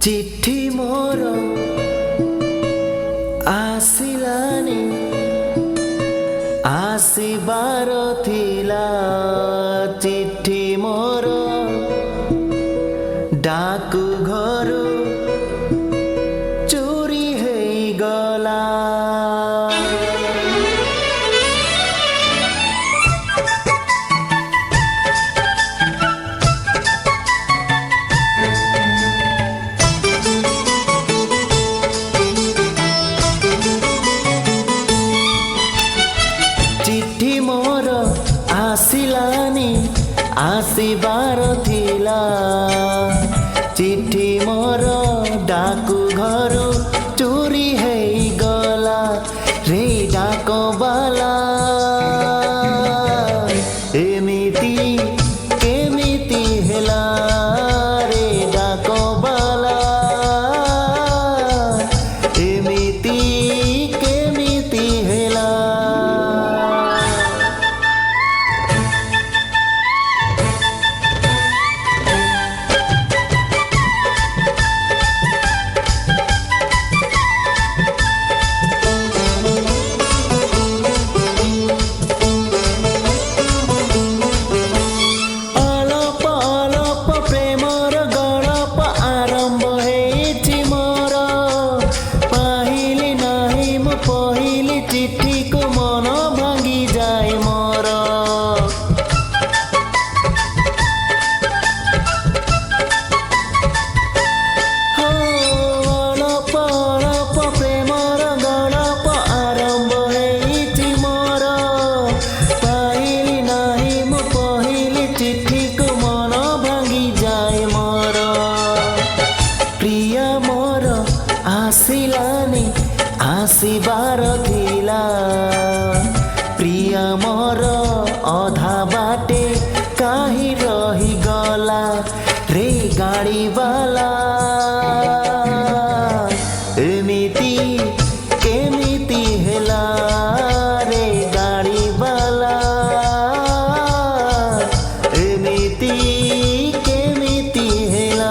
चिट्ठी मोर आसिलानी आसिबार थिला चिट्ठी मोर डाकू घरू चोरी हेई गला। चिट्ठी मोर आसिलानी आसिबार थिला चिट्ठी मोर डाकू घरू चोरी हेई गला रे डाकबाला एमिति केमिति हेला रे डाकबाला एमिति केमिति हेला। पहली चिट्ठी को मन भांगी जाए मोर अलप अलप प्रेमर गड़प आरंभ हेइछि मोर पाइली नाही मो पहली चिट्ठी को मन भांगी जाए मोर प्रिया मोर आसिलानी आसिबार थिला प्रिया मोर अधा बाटे काहि रही गला रे गाड़ी वाला एमिति केमिति हेला रे गाड़ी वाला एमिति केमिति हेला।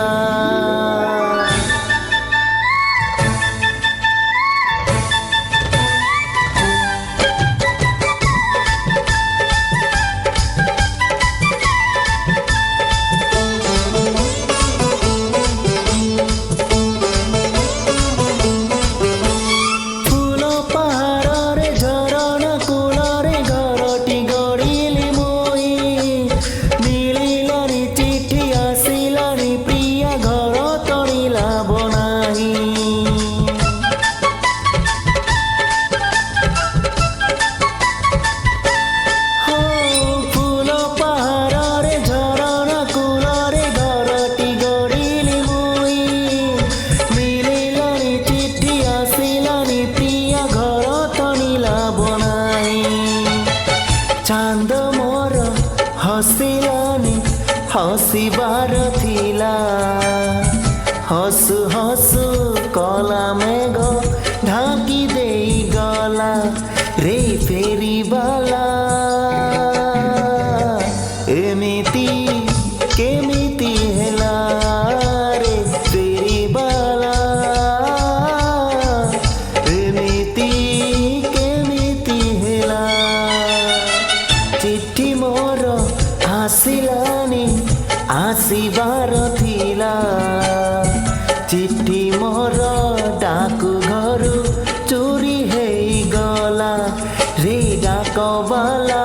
चांद मोर हसिलानी हसिबार थिला हसु हसु कला मेघ ढाकी देई गला रे फेरीवाला एमिति केमिति हेला रे फेरीवाला एमिति केमिति हेला। चिट्ठी मोर आसिलानी आसिबार थिला चिट्ठी मोर डाकू घरू चोरी हेई गला रे डाकबाला।